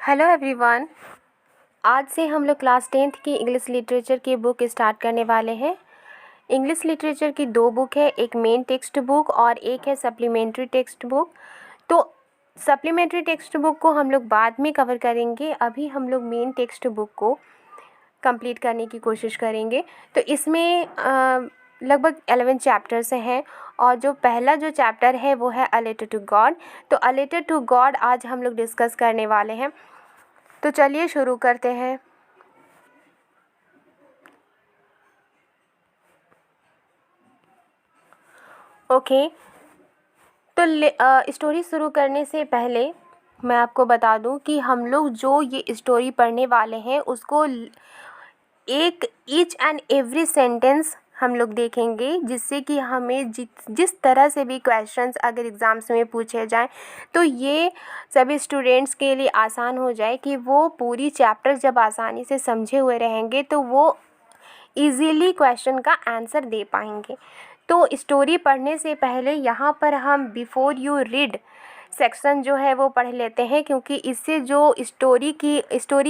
Hello everyone. आज से हम लोग क्लास 10th की इंग्लिश लिटरेचर की बुक स्टार्ट करने वाले हैं। इंग्लिश लिटरेचर की दो बुक है, एक मेन टेक्स्ट बुक और एक है सप्लीमेंट्री टेक्स्ट बुक। तो सप्लीमेंट्री टेक्स्ट बुक को हम लोग बाद में कवर करेंगे, अभी हम लोग मेन टेक्स्ट बुक को कंप्लीट करने की कोशिश करेंगे। तो इसमें लगभग 11 चैप्टर्स हैं और जो पहला जो चैप्टर है वो है अ लेटर टू गॉड। तो अ लेटर टू गॉड आज हम लोग डिस्कस करने वाले हैं। तो चलिए शुरू करते हैं। ओके, तो स्टोरी शुरू करने से पहले मैं आपको बता दूं कि हम लोग जो ये स्टोरी पढ़ने वाले हैं उसको एक ईच एंड एवरी सेंटेंस हम लोग देखेंगे, जिससे कि हमें जिस तरह से भी क्वेश्चंस अगर एग्ज़ाम्स में पूछे जाएं तो ये सभी स्टूडेंट्स के लिए आसान हो जाए कि वो पूरी चैप्टर जब आसानी से समझे हुए रहेंगे तो वो इजीली क्वेश्चन का आंसर दे पाएंगे। तो स्टोरी पढ़ने से पहले यहाँ पर हम बिफोर यू रीड सेक्शन जो है वो पढ़ लेते हैं, क्योंकि इससे जो स्टोरी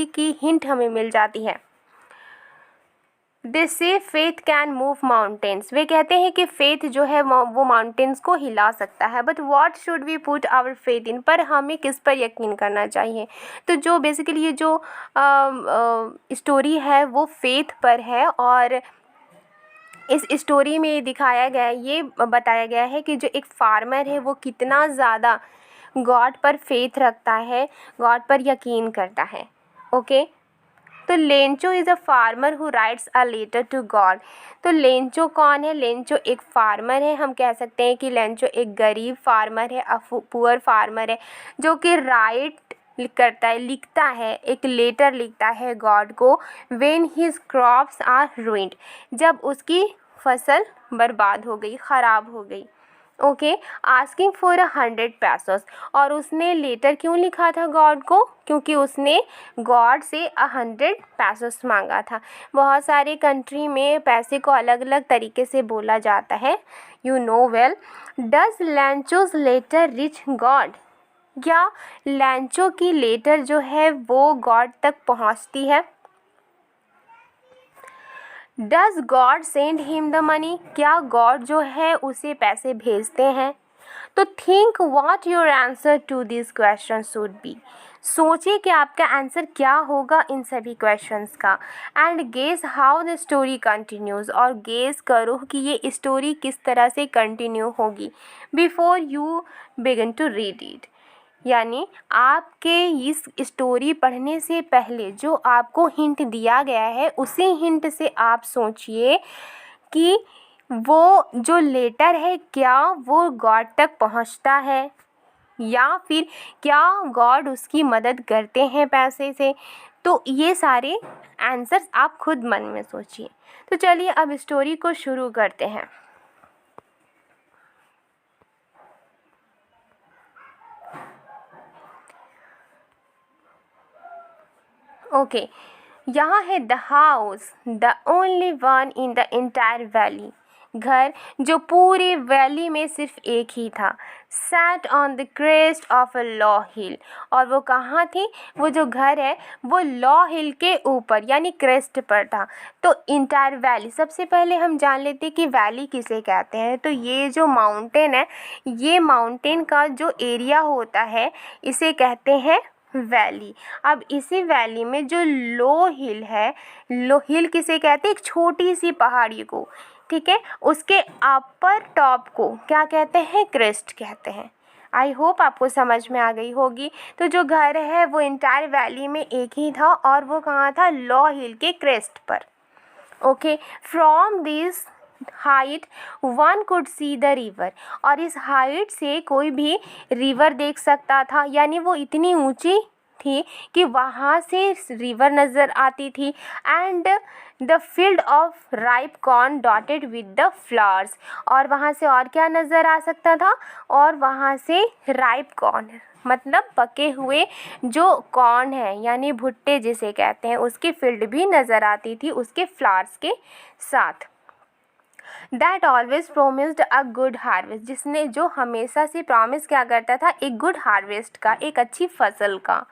की हिंट हमें मिल जाती है। दे से फेथ कैन मूव माउंटेन्स। वे कहते हैं कि फेथ जो है वो माउंटेन्स को हिला सकता है। But what should we put our faith in, पर हमें किस पर यकीन करना चाहिए। तो जो बेसिकली ये जो स्टोरी है वो फेथ पर है और इस स्टोरी में दिखाया गया है, ये बताया गया है कि जो एक फार्मर है वो कितना ज़्यादा गॉड पर फेथ रखता है, गॉड पर यकीन करता है। ओके, तो Lencho is a farmer who writes a letter to God. तो लेंचो कौन है? लेंचो एक फार्मर है। हम कह सकते हैं कि लेंचो एक गरीब फार्मर है, पुअर फार्मर है, जो कि राइट करता है, लिखता है, एक लेटर लिखता है गॉड को when his crops are ruined, जब उसकी फसल बर्बाद हो गई, ख़राब हो गई। Okay, asking for 100 pesos. और उसने लेटर क्यों लिखा था गॉड को? क्योंकि उसने गॉड से 100 पैसोस मांगा था। बहुत सारे कंट्री में पैसे को अलग अलग तरीके से बोला जाता है, you know well. Does Lencho's letter reach God? क्या लैंचो की लेटर जो है वो गॉड तक पहुंचती है? Does God send him the money? क्या गॉड जो है उसे पैसे भेजते हैं? तो think what your answer to this question should be. सोचिए कि आपका आंसर क्या होगा इन सभी क्वेश्चंस का। And guess how the story continues, और गेस करो कि ये स्टोरी किस तरह से कंटिन्यू होगी before you begin to read it. यानी आपके इस स्टोरी पढ़ने से पहले जो आपको हिंट दिया गया है उसी हिंट से आप सोचिए कि वो जो लेटर है क्या वो गॉड तक पहुंचता है, या फिर क्या गॉड उसकी मदद करते हैं पैसे से। तो ये सारे आंसर्स आप खुद मन में सोचिए। तो चलिए अब स्टोरी को शुरू करते हैं। ओके, यहाँ है the house the only one in the entire valley. घर जो पूरी वैली में सिर्फ एक ही था। Sat on the crest of a low hill. और वो कहाँ थी? वो जो घर है वो लॉ हिल के ऊपर यानी क्रेस्ट पर था। तो इंटायर वैली, सबसे पहले हम जान लेते हैं कि वैली किसे कहते हैं। तो ये जो माउंटेन है, ये माउंटेन का जो एरिया होता है इसे कहते हैं वैली। अब इसी वैली में जो लो हिल है, लो हिल किसे कहते हैं? एक छोटी सी पहाड़ी को, ठीक है, उसके अपर टॉप को क्या कहते हैं? क्रेस्ट कहते हैं। आई होप आपको समझ में आ गई होगी। तो जो घर है वो इंटायर वैली में एक ही था और वो कहाँ था? लॉ हिल के क्रेस्ट पर। Okay, from this height one could see the river. और इस हाइट से कोई भी रिवर देख सकता था, यानी वो इतनी ऊंची थी कि वहाँ से रिवर नज़र आती थी। And the field of ripe corn dotted with the flowers. और वहाँ से और क्या नज़र आ सकता था? और वहाँ से राइप कॉर्न मतलब पके हुए जो कॉर्न है यानी भुट्टे जिसे कहते हैं, उसकी फील्ड भी नज़र आती थी उसके फ्लावर्स के साथ। That always promised a good harvest, जिसने जो हमेशा से प्रॉमिस क्या करता था, एक गुड हार्वेस्ट का, एक अच्छी फसल का।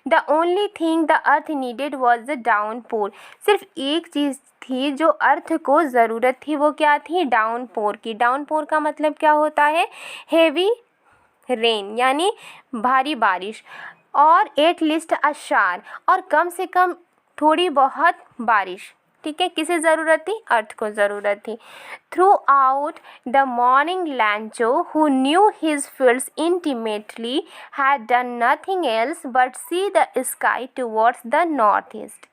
The only thing the earth needed was the downpour, सिर्फ एक चीज़ थी जो अर्थ को ज़रूरत थी, वो क्या थी, डाउनपोर की। डाउनपोर का मतलब क्या होता है, हेवी रेन यानी भारी बारिश, और एट लीस्ट अ शार, और कम से कम थोड़ी बहुत बारिश। ठीक है, किसे ज़रूरत थी, अर्थ को ज़रूरत थी। Through out the morning लैंचो who knew his fields intimately had done nothing else but see the sky towards the north east.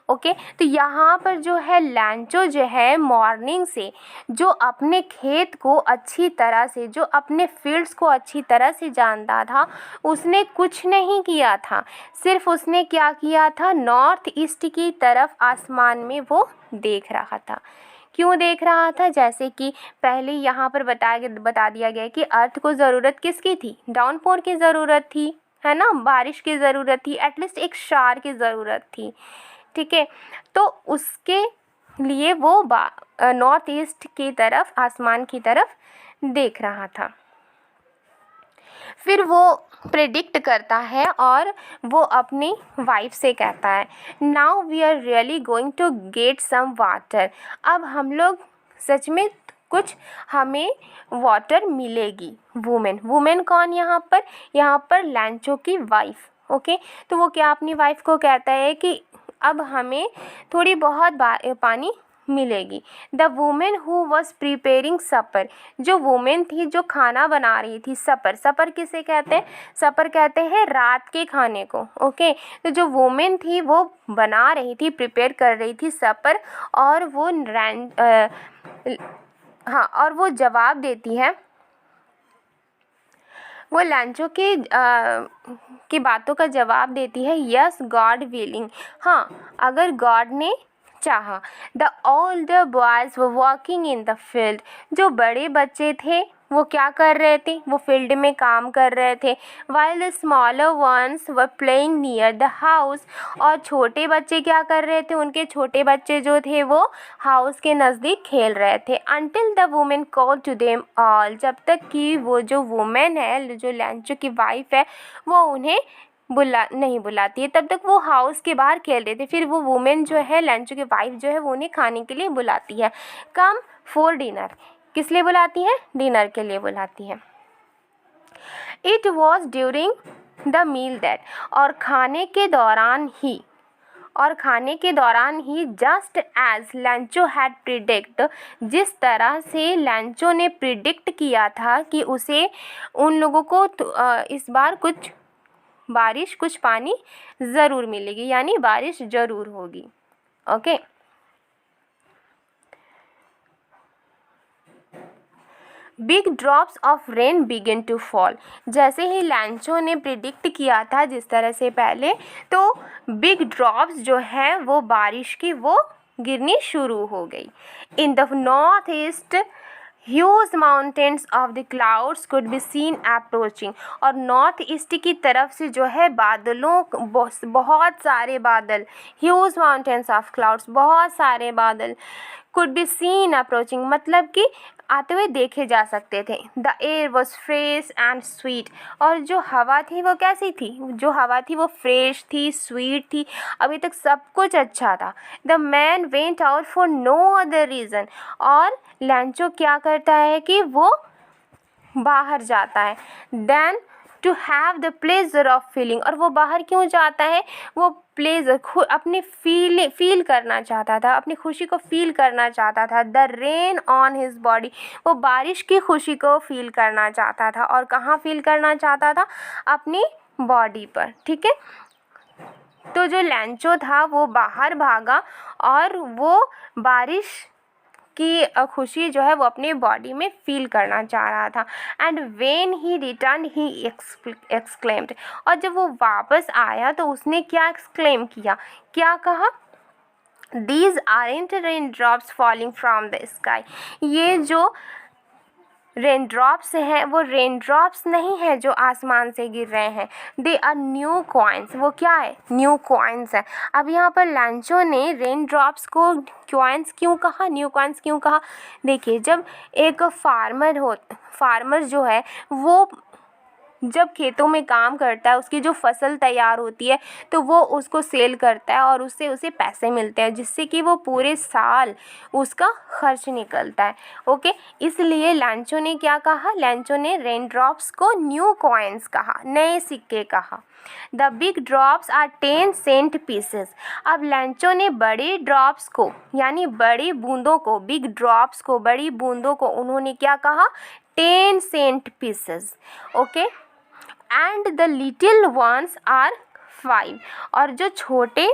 Okay, तो यहाँ पर जो है लैंचो जो है मॉर्निंग से, जो अपने खेत को अच्छी तरह से, जो अपने फील्ड्स को अच्छी तरह से जानता था, उसने कुछ नहीं किया था, सिर्फ उसने क्या किया था, नॉर्थ ईस्ट की तरफ आसमान में वो देख रहा था। क्यों देख रहा था, जैसे कि पहले यहाँ पर बता दिया गया कि अर्थ को ज़रूरत किसकी थी, डाउनपोर की ज़रूरत थी, है ना, बारिश की ज़रूरत थी, एटलीस्ट एक शार की ज़रूरत थी। ठीक है, तो उसके लिए वो नॉर्थ ईस्ट की तरफ, आसमान की तरफ देख रहा था। फिर वो प्रेडिक्ट करता है और वो अपनी वाइफ से कहता है, now we are really going to get some water, अब हम लोग सच में कुछ हमें वाटर मिलेगी। वुमेन कौन यहाँ पर लैंचो की वाइफ। ओके, तो वो क्या अपनी वाइफ को कहता है कि अब हमें थोड़ी बहुत पानी मिलेगी। The women who was preparing supper, जो वुमेन थी जो खाना बना रही थी, सपर किसे कहते हैं, सपर कहते हैं रात के खाने को। ओके, तो जो वुमेन थी वो बना रही थी, प्रिपेयर कर रही थी सपर, और वो और वो जवाब देती है, वो लैंचो की बातों का जवाब देती है, यस गॉड विलिंग, हाँ अगर गॉड ने चाहा। The older boys were walking in the field, जो बड़े बच्चे थे वो क्या कर रहे थे, वो फील्ड में काम कर रहे थे। While the smaller ones were playing near the house, और छोटे बच्चे क्या कर रहे थे, उनके छोटे बच्चे जो थे वो हाउस के नज़दीक खेल रहे थे। Until the women called to them all, जब तक कि वो जो वुमेन है, जो लैंचो की वाइफ है, वो उन्हें नहीं बुलाती है, तब तक वो हाउस के बाहर खेल रहे थे। फिर वो वुमेन जो है, लैंचो की वाइफ जो है, वो उन्हें खाने के लिए बुलाती है, कम फॉर डिनर, किस लिए बुलाती है, डिनर के लिए बुलाती है। It was during the meal that, और खाने के दौरान ही just as Lencho had predict, जिस तरह से लैंचो ने प्रिडिक्ट किया था कि उसे उन लोगों को इस बार कुछ बारिश, कुछ पानी ज़रूर मिलेगी, यानी बारिश ज़रूर होगी। Okay, big drops of rain begin to fall, जैसे ही लैंचो ने प्रिडिक्ट किया था जिस तरह से पहले, तो बिग ड्रॉप्स जो है वो बारिश की वो गिरनी शुरू हो गई। In the north east huge mountains of the clouds could be seen approaching, और नॉर्थ ईस्ट की तरफ से जो है बादलों, बहुत सारे बादल, ह्यूज माउंटेन्स ऑफ क्लाउड्स, बहुत सारे बादल, कुड बी सीन अप्रोचिंग मतलब कि आते हुए देखे जा सकते थे। The air was fresh and sweet, और जो हवा थी वो कैसी थी, जो हवा थी वो फ्रेश थी, स्वीट थी, अभी तक सब कुछ अच्छा था। The man went out for no other reason, और लैंचो क्या करता है कि वो बाहर जाता है, then to have the pleasure of feeling, और वो बाहर क्यों जाता है, वो प्लेजर अपनी फील करना चाहता था, अपनी खुशी को फील करना चाहता था। The rain on his body, वो बारिश की खुशी को फील करना चाहता था, और कहाँ फील करना चाहता था, अपनी बॉडी पर। ठीक है, तो जो लैंचो था वो बाहर भागा और वो बारिश की खुशी जो है वो अपने बॉडी में फील करना चाह रहा था। And when he return he exclaimed, और जब वो वापस आया तो उसने क्या एक्सक्लेम किया, क्या कहा, these aren't rain drops falling from the sky, ये जो रेन ड्रॉप्स हैं वो रेन ड्रॉप्स नहीं है जो आसमान से गिर रहे हैं, दे आर न्यू कॉइन्स। वो क्या है? न्यू कॉइन्स है। अब यहाँ पर लैंचो ने रेन ड्रॉप्स को कॉइन्स क्यों कहा, न्यू कॉइन्स क्यों कहा? देखिए, जब एक फार्मर जो है वो जब खेतों में काम करता है, उसकी जो फसल तैयार होती है तो वो उसको सेल करता है और उससे उसे पैसे मिलते हैं, जिससे कि वो पूरे साल उसका खर्च निकलता है। ओके, इसलिए लैंचो ने क्या कहा? लैंचो ने रेन ड्रॉप्स को न्यू कॉइन्स कहा, नए सिक्के कहा। The big drops are 10 cent pieces. अब लैंचो ने बड़े ड्रॉप्स को यानी बड़ी बूंदों को, बिग ड्रॉप्स को, बड़ी बूंदों को उन्होंने क्या कहा? 10 cent pieces. Okay, and the little ones are 5। और जो छोटे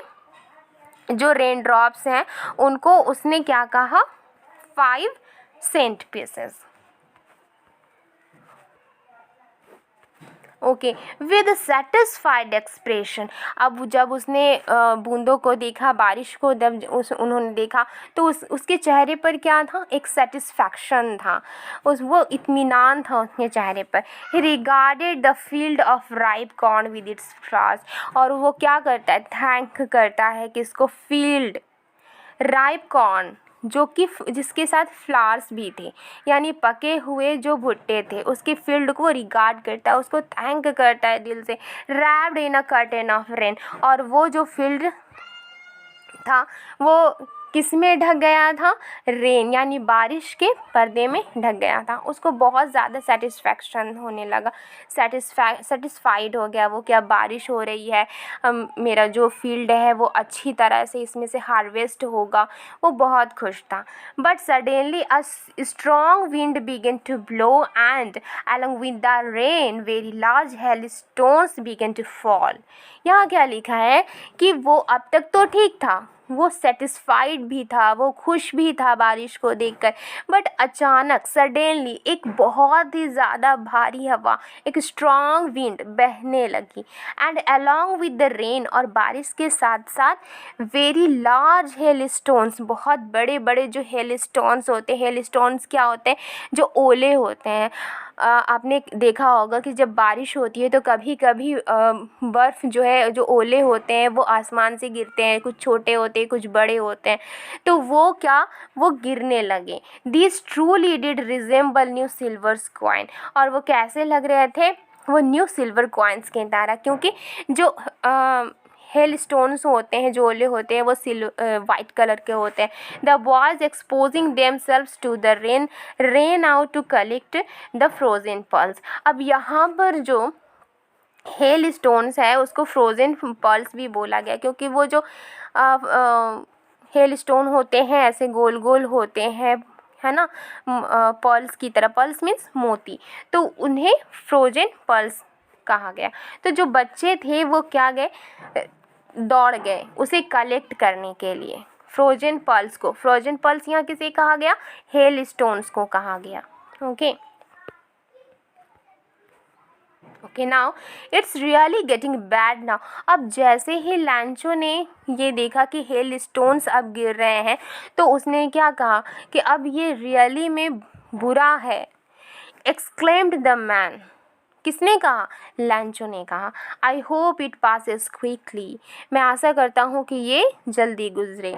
जो रेन ड्रॉप्स हैं उनको उसने क्या कहा? 5 cent pieces. Okay, with satisfied expression. अब जब उसने बूंदों को देखा, बारिश को जब उन्होंने देखा तो उसके चेहरे पर क्या था? एक सेटिस्फैक्शन था, वो इत्मीनान था उसके चेहरे पर। ही regarded the field of ripe corn with its flowers. और वो क्या करता है? थैंक करता है किसको? फील्ड, राइप कॉर्न, जो कि जिसके साथ फ्लावर्स भी थे, यानी पके हुए जो भुट्टे थे, उसके फील्ड को रिगार्ड करता है, उसको थैंक करता है दिल से। Wrapped in a curtain of rain. और वो जो फील्ड था वो किस में ढक गया था? रेन यानी बारिश के पर्दे में ढक गया था। उसको बहुत ज़्यादा सेटिस्फैक्शन होने लगा, सेटिस्फाइड हो गया वो, क्या बारिश हो रही है, मेरा जो फील्ड है वो अच्छी तरह से इसमें से हार्वेस्ट होगा, वो बहुत खुश था। But suddenly a strong wind began to blow and along with the rain very large hailstones began to fall। यहाँ क्या लिखा है कि वो अब तक तो ठीक था, वो सेटिस्फाइड भी था, वो खुश भी था बारिश को देखकर, बट अचानक सडनली एक बहुत ही ज़्यादा भारी हवा, एक स्ट्रॉन्ग विंड बहने लगी। And along with the rain, और बारिश के साथ साथ वेरी लार्ज हेल स्टोन्स, बहुत बड़े बड़े जो हेल स्टोन्स होते हैं, हेल स्टोन्स क्या होते हैं? जो ओले होते हैं। आपने देखा होगा कि जब बारिश होती है तो कभी कभी बर्फ़ जो है, जो ओले होते हैं वो आसमान से गिरते हैं, कुछ छोटे होते हैं, कुछ बड़े होते हैं, तो वो क्या, वो गिरने लगे। This truly did resemble new silvers coin. और वो कैसे लग रहे थे? वो न्यू सिल्वर कॉइन्स के तरह, क्योंकि जो हेल स्टोन्स होते हैं, जो ओले होते हैं, वो वाइट कलर के होते हैं। The boys exposing themselves to the rain ran out to collect the frozen pearls. अब यहाँ पर जो हेल स्टोन्स है उसको फ्रोजन पर्ल्स भी बोला गया, क्योंकि वो जो हेल स्टोन होते हैं ऐसे गोल गोल होते हैं, है ना, पर्ल्स की तरह। पर्ल्स मीन्स मोती, तो उन्हें फ्रोजन पर्ल्स कहा गया। तो जो बच्चे थे वो क्या गए, दौड़ गए उसे कलेक्ट करने के लिए, फ्रोजन पर्ल्स को। फ्रोजन पर्ल्स यहाँ किसे कहा गया? हेल स्टोन्स को कहा गया। Okay okay, now it's really getting bad now. अब जैसे ही लैंचो ने ये देखा कि हेल स्टोन्स अब गिर रहे हैं, तो उसने क्या कहा कि अब ये रियली में बुरा है। Exclaimed the man. किसने कहा? लैंचो ने कहा। I hope it passes quickly. मैं आशा करता हूँ कि ये जल्दी गुजरे,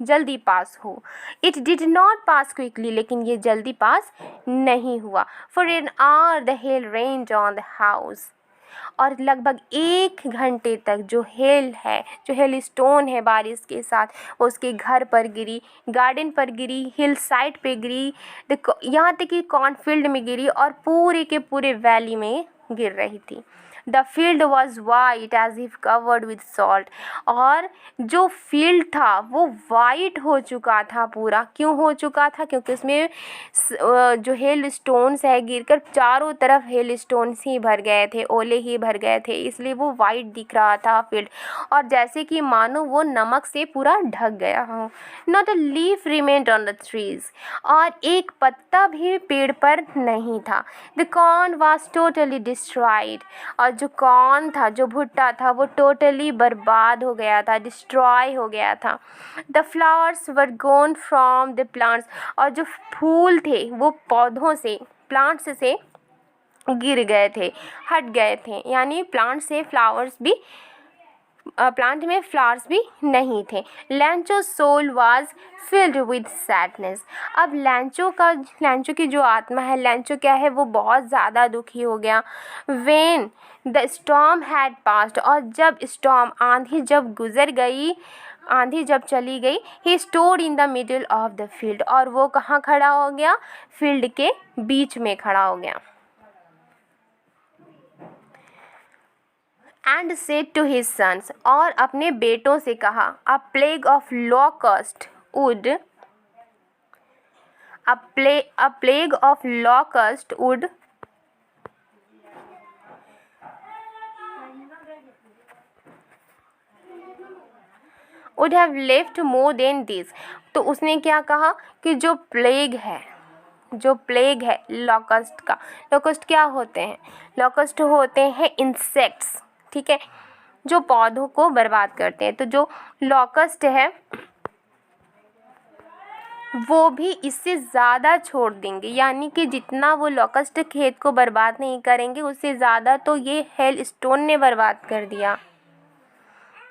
जल्दी पास हो। It did not pass quickly, लेकिन ये जल्दी पास नहीं हुआ। For an hour the hell rained on the house. और लगभग 1 घंटे तक जो हेल है, जो हेल स्टोन है बारिश के साथ, वो उसके घर पर गिरी, गार्डन पर गिरी, हिल साइड पे गिरी, यहाँ तक कि कॉर्नफील्ड में गिरी और पूरे के पूरे वैली में गिर रही थी। The field was white as if covered with salt. और जो फील्ड था वो वाइट हो चुका था पूरा। क्यों हो चुका था? क्योंकि उसमें जो हेल स्टोन्स है गिरकर चारों तरफ हेल स्टोन्स ही भर गए थे, ओले ही भर गए थे, इसलिए वो वाइट दिख रहा था फील्ड, और जैसे कि मानो वो नमक से पूरा ढक गया हो। Not a leaf remained on the trees. और एक पत्ता भी पेड़ पर नहीं था। The corn was totally destroyed. और जो कॉर्न था, जो भुट्टा था, वो टोटली बर्बाद हो गया था, डिस्ट्रॉय हो गया था। The flowers were gone from the plants. और जो फूल थे वो पौधों से प्लांट्स से गिर गए थे, हट गए थे, यानी प्लांट से फ्लावर्स भी प्लांट में फ्लावर्स भी नहीं थे। Lencho soul was filled with sadness. अब लैंचो की जो आत्मा है, लैंचो क्या है, वो बहुत ज़्यादा दुखी हो गया। When the storm had passed, और जब स्टॉर्म आंधी जब गुजर गई, आंधी जब चली गई, he stood in the middle of the field, और वो कहाँ खड़ा हो गया, फील्ड के बीच में खड़ा हो गया। And said to his sons, और अपने बेटों से कहा, a plague of locust would would have left more than this. तो उसने क्या कहा कि जो प्लेग है लॉकस्ट का, लॉकस्ट क्या होते हैं, लॉकस्ट होते हैं इंसेक्ट्स, ठीक है, जो पौधों को बर्बाद करते हैं। तो जो लॉकस्ट है वो भी इससे ज़्यादा छोड़ देंगे, यानी कि जितना वो लॉकस्ट खेत को बर्बाद नहीं करेंगे उससे ज़्यादा तो ये हेल स्टोन ने बर्बाद कर दिया।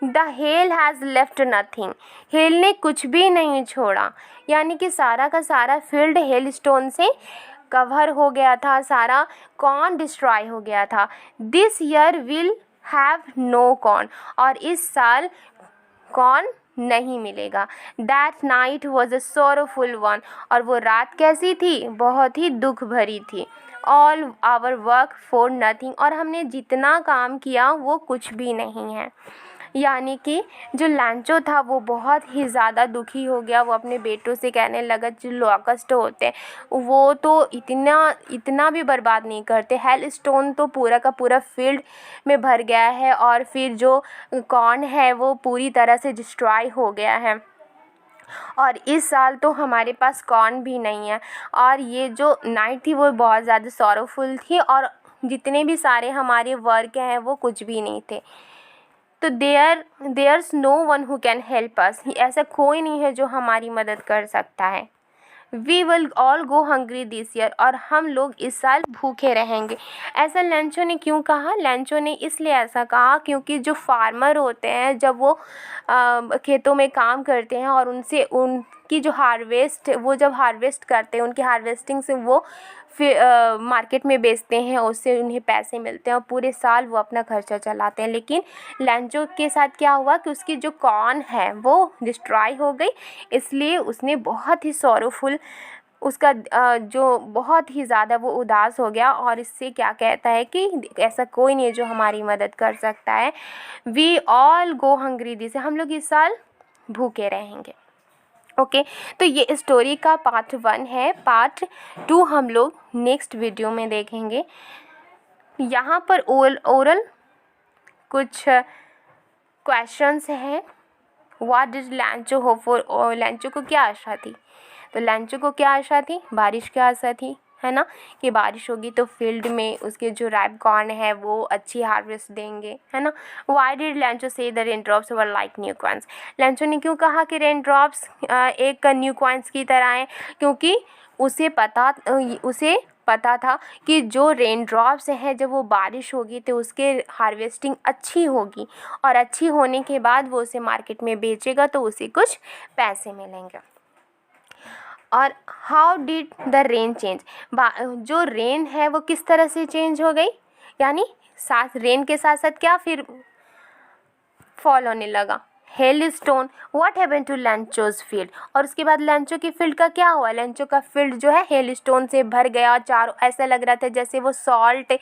The hell has left nothing, hello ने कुछ भी नहीं छोड़ा, यानी कि सारा का सारा फील्ड हेल स्टोन से कवर हो गया था, सारा कॉर्न डिस्ट्रॉय हो गया था। This year will have no corn, और इस साल कॉर्न नहीं मिलेगा। That night was a sorrowful one, और वो रात कैसी थी, बहुत ही दुख भरी थी। All our work for nothing, और हमने जितना काम किया वो कुछ भी नहीं है। यानी कि जो लैंचो था वो बहुत ही ज़्यादा दुखी हो गया। वो अपने बेटों से कहने लगा, जो लॉकस्ट होते हैं वो तो इतना भी बर्बाद नहीं करते, हेल स्टोन तो पूरा का पूरा फील्ड में भर गया है, और फिर जो कॉर्न है वो पूरी तरह से डिस्ट्रॉय हो गया है, और इस साल तो हमारे पास कॉर्न भी नहीं है। और ये जो नाइट थी वो बहुत ज़्यादा सॉरोफुल थी, और जितने भी सारे हमारे वर्क हैं वो कुछ भी नहीं थे। तो there's no one who can help us, ऐसा कोई नहीं है जो हमारी मदद कर सकता है। We will all go hungry this year, और हम लोग इस साल भूखे रहेंगे। ऐसा लैंचो ने क्यों कहा, लैंचो ने इसलिए ऐसा कहा क्योंकि जो फार्मर होते हैं जब वो खेतों में काम करते हैं और उनसे उनकी जो वो जब हार्वेस्ट करते हैं, उनकी हार्वेस्टिंग से वो फिर मार्केट में बेचते हैं, उससे उन्हें पैसे मिलते हैं और पूरे साल वो अपना खर्चा चलाते हैं। लेकिन लैंचो के साथ क्या हुआ कि उसकी जो कॉर्न है वो डिस्ट्रॉय हो गई, इसलिए उसने बहुत ही सॉरोफुल उसका जो बहुत ही ज़्यादा वो उदास हो गया, और इससे क्या कहता है कि ऐसा कोई नहीं है जो हमारी मदद कर सकता है। We all go hungry this, हम लोग इस साल भूखे रहेंगे। ओके, तो ये स्टोरी का पार्ट 1 है। पार्ट 2 हम लोग नेक्स्ट वीडियो में देखेंगे। यहाँ पर ओरल कुछ क्वेश्चंस हैं। व्हाट डिड लैंचो होप फॉर, लैंचो को क्या आशा थी, तो लैंचो को क्या आशा थी, बारिश की आशा थी, है ना, कि बारिश होगी तो फील्ड में उसके जो राइप कॉर्न है वो अच्छी हार्वेस्ट देंगे, है ना। व्हाई डिड लैंचो से the rain drops were like new coins, लैंचो ने क्यों कहा कि रेन ड्रॉप्स एक न्यू कॉइन्स की तरह हैं, क्योंकि उसे पता था कि जो रेन ड्रॉप्स हैं जब वो बारिश होगी तो उसके हार्वेस्टिंग अच्छी होगी, और अच्छी होने के बाद वो उसे मार्केट में बेचेगा तो उसे कुछ पैसे मिलेंगे। और how did the rain change, जो रेन है वो किस तरह से चेंज हो गई, यानी साथ रेन के साथ साथ क्या फिर फॉल होने लगा, hail stone. What happened to Lencho's field, और उसके बाद लैंचो की फील्ड का क्या हुआ, लैंचो का फील्ड जो है हेल स्टोन से भर गया, चारों ऐसा लग रहा था जैसे वो सॉल्ट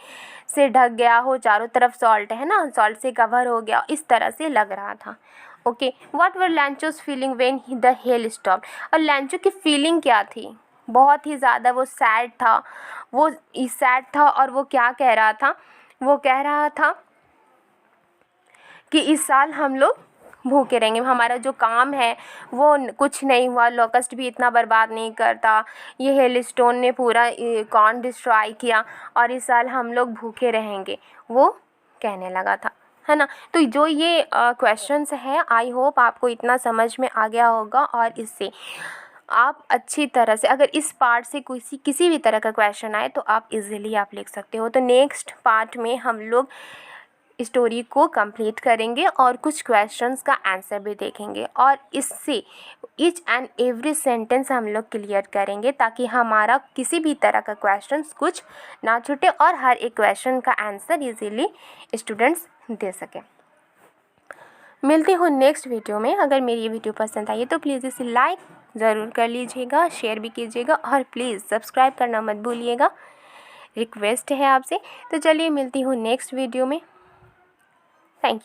से ढक गया हो, चारों तरफ सॉल्ट है ना, सॉल्ट से कवर हो गया, इस तरह से लग रहा था। Okay, what were Lencho's feeling when the hail stop, और लैंचो की फीलिंग क्या थी, बहुत ही ज़्यादा वो सैड था, और वो क्या कह रहा था, वो कह रहा था कि इस साल हम लोग भूखे रहेंगे, हमारा जो काम है वो कुछ नहीं हुआ, लॉकस्ट भी इतना बर्बाद नहीं करता, ये हेल स्टोन ने पूरा कॉर्न डिस्ट्रॉय किया, और इस साल हम लोग भूखे रहेंगे, वो कहने लगा था, है ना। तो जो ये क्वेश्चंस हैं, आई होप आपको इतना समझ में आ गया होगा, और इससे आप अच्छी तरह से, अगर इस पार्ट से किसी भी तरह का क्वेश्चन आए तो आप इजीली आप लिख सकते हो। तो नेक्स्ट पार्ट में हम लोग स्टोरी को कंप्लीट करेंगे और कुछ क्वेश्चंस का आंसर भी देखेंगे, और इससे ईच एंड एवरी सेंटेंस हम लोग क्लियर करेंगे ताकि हमारा किसी भी तरह का क्वेश्चंस कुछ ना छूटे और हर एक क्वेश्चन का आंसर इजीली स्टूडेंट्स दे सकें। मिलती हूँ नेक्स्ट वीडियो में। अगर मेरी ये वीडियो पसंद आई तो प्लीज़ इसे लाइक ज़रूर कर लीजिएगा, शेयर भी कीजिएगा और प्लीज़ सब्सक्राइब करना मत भूलिएगा, रिक्वेस्ट है आपसे। तो चलिए मिलती हूँ नेक्स्ट वीडियो में। Thank you.